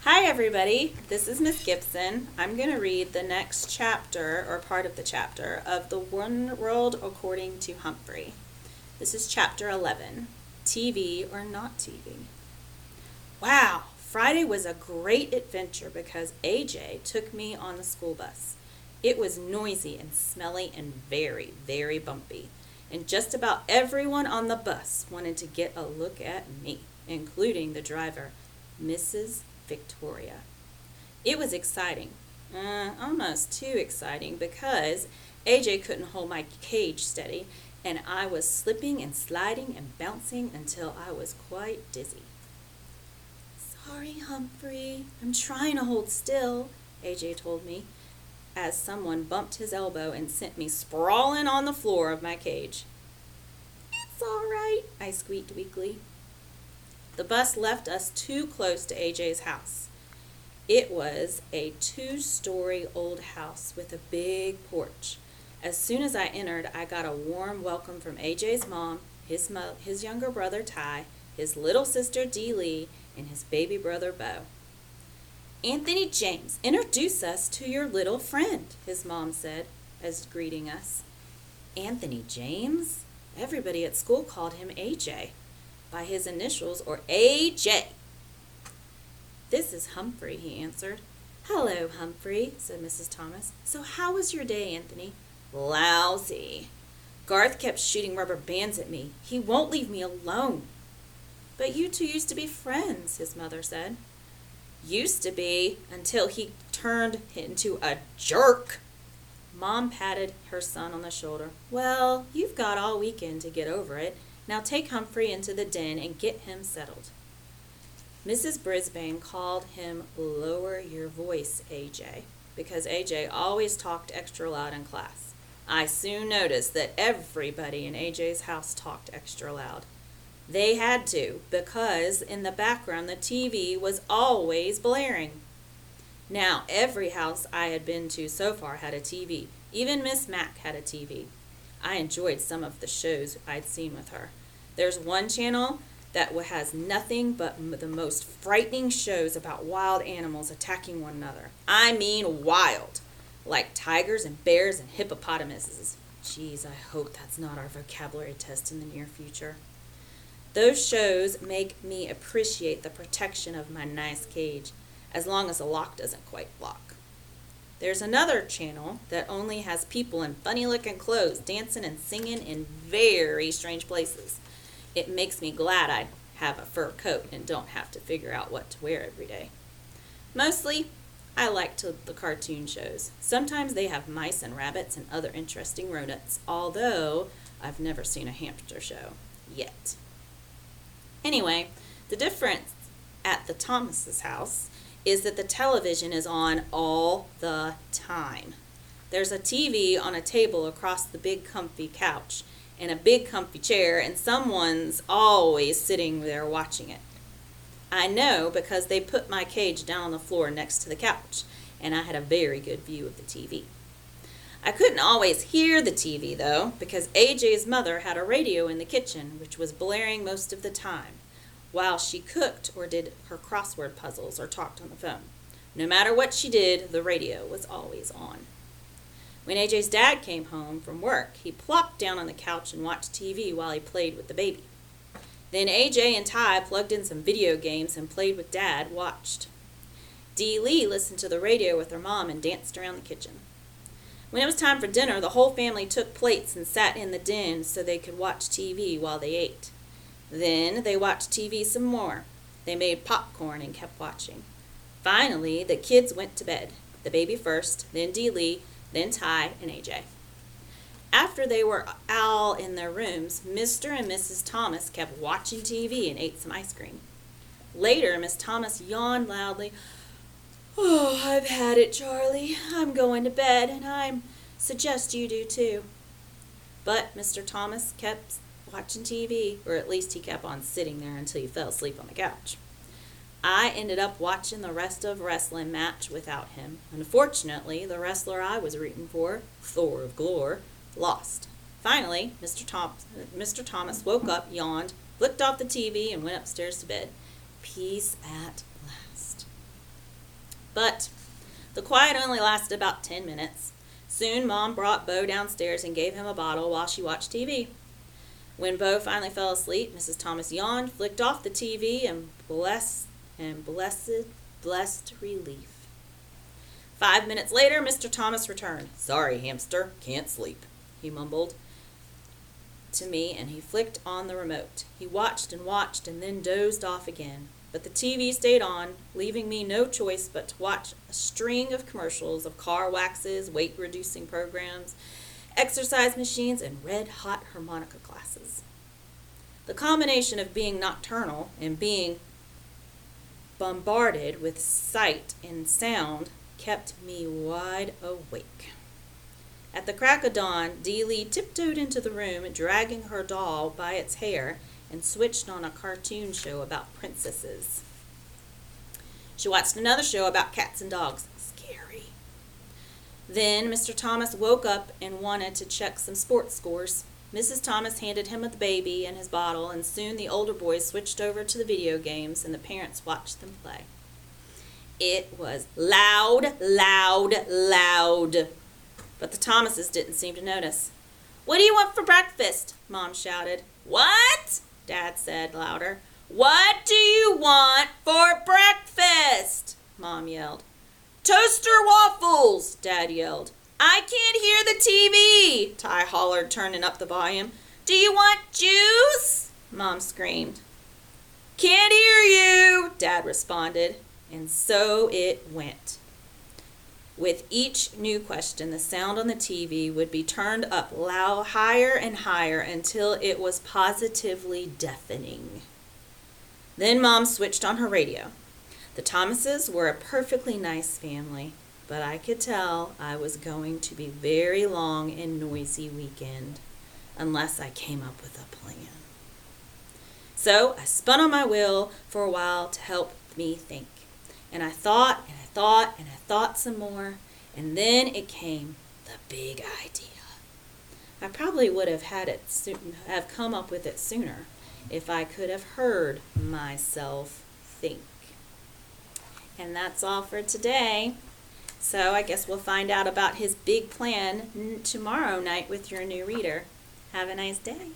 Hi everybody, this is Miss Gibson. I'm going to read the next chapter, or part of the chapter, of The One World According to Humphrey. This is chapter 11, TV or Not TV. Wow, Friday was a great adventure because AJ took me on the school bus. It was noisy and smelly and very, very bumpy. And just about everyone on the bus wanted to get a look at me, including the driver, Mrs. Victoria. It was exciting, almost too exciting because AJ couldn't hold my cage steady and I was slipping and sliding and bouncing until I was quite dizzy. Sorry, Humphrey, I'm trying to hold still, AJ told me as someone bumped his elbow and sent me sprawling on the floor of my cage. It's all right, I squeaked weakly. The bus left us too close to AJ's house. It was a 2-story old house with a big porch. As soon as I entered, I got a warm welcome from AJ's mom, his younger brother Ty, his little sister Dee Lee, and his baby brother Bo. Anthony James, introduce us to your little friend, his mom said, as greeting us. Anthony James? Everybody at school called him AJ. By his initials, or AJ. This is Humphrey, he answered. Hello, Humphrey, said Mrs. Thomas. So how was your day, Anthony? Lousy. Garth kept shooting rubber bands at me. He won't leave me alone. But you two used to be friends, his mother said. Used to be, until he turned into a jerk. Mom patted her son on the shoulder. Well, you've got all weekend to get over it. Now take Humphrey into the den and get him settled. Mrs. Brisbane called him Lower Your Voice, AJ, because AJ always talked extra loud in class. I soon noticed that everybody in AJ's house talked extra loud. They had to, because in the background the TV was always blaring. Now, every house I had been to so far had a TV. Even Miss Mack had a TV. I enjoyed some of the shows I'd seen with her. There's one channel that has nothing but the most frightening shows about wild animals attacking one another. I mean wild, like tigers and bears and hippopotamuses. Geez, I hope that's not our vocabulary test in the near future. Those shows make me appreciate the protection of my nice cage, as long as the lock doesn't quite lock. There's another channel that only has people in funny-looking clothes dancing and singing in very strange places. It makes me glad I have a fur coat and don't have to figure out what to wear every day. Mostly, I like the cartoon shows. Sometimes they have mice and rabbits and other interesting rodents, although I've never seen a hamster show yet. Anyway, the difference at the Thomas's house is that the television is on all the time. There's a TV on a table across the big comfy couch and a big comfy chair, and someone's always sitting there watching it. I know because they put my cage down on the floor next to the couch, and I had a very good view of the TV. I couldn't always hear the TV, though, because AJ's mother had a radio in the kitchen, which was blaring most of the time, while she cooked or did her crossword puzzles or talked on the phone. No matter what she did, the radio was always on. When AJ's dad came home from work, he plopped down on the couch and watched TV while he played with the baby. Then AJ and Ty plugged in some video games and played with Dad, watched. Dee Lee listened to the radio with her mom and danced around the kitchen. When it was time for dinner, the whole family took plates and sat in the den so they could watch TV while they ate. Then they watched TV some more. They made popcorn and kept watching. Finally, the kids went to bed. The baby first, then Dee Lee, then Ty and AJ. After they were all in their rooms, Mr. and Mrs. Thomas kept watching TV and ate some ice cream. Later, Miss Thomas yawned loudly. Oh, I've had it, Charlie. I'm going to bed, and I suggest you do too. But Mr. Thomas kept watching TV, or at least he kept on sitting there until he fell asleep on the couch. I ended up watching the rest of wrestling match without him. Unfortunately, the wrestler I was rooting for, Thor of Glore, lost. Finally, Mr. Thomas woke up, yawned, flicked off the TV, and went upstairs to bed. Peace at last. But the quiet only lasted about 10 minutes. Soon Mom brought Bo downstairs and gave him a bottle while she watched TV. When Bo finally fell asleep, Mrs. Thomas yawned, flicked off the TV, and blessed relief. 5 minutes later, Mr. Thomas returned. "Sorry, hamster, can't sleep," he mumbled to me, and he flicked on the remote. He watched and then dozed off again. But the TV stayed on, leaving me no choice but to watch a string of commercials of car waxes, weight-reducing programs, exercise machines, and red-hot harmonica classes. The combination of being nocturnal and being bombarded with sight and sound kept me wide awake. At the crack of dawn, Dee Lee tiptoed into the room, dragging her doll by its hair, and switched on a cartoon show about princesses. She watched another show about cats and dogs. Scary. Then Mr. Thomas woke up and wanted to check some sports scores. Mrs. Thomas handed him the baby and his bottle, and soon the older boys switched over to the video games, and the parents watched them play. It was loud, loud, loud. But the Thomases didn't seem to notice. "What do you want for breakfast?" Mom shouted. "What?" Dad said louder. "What do you want for breakfast?" Mom yelled. "Toaster waffles," Dad yelled. "I can't hear the TV," Ty hollered, turning up the volume. "Do you want juice?" Mom screamed. "Can't hear you," Dad responded. And so it went. With each new question, the sound on the TV would be turned up loud, higher and higher, until it was positively deafening. Then Mom switched on her radio. The Thomases were a perfectly nice family, but I could tell I was going to be a very long and noisy weekend, unless I came up with a plan. So I spun on my wheel for a while to help me think. And I thought some more, and then it came, the big idea. I probably would have come up with it sooner if I could have heard myself think. And that's all for today. So I guess we'll find out about his big plan tomorrow night with your new reader. Have a nice day.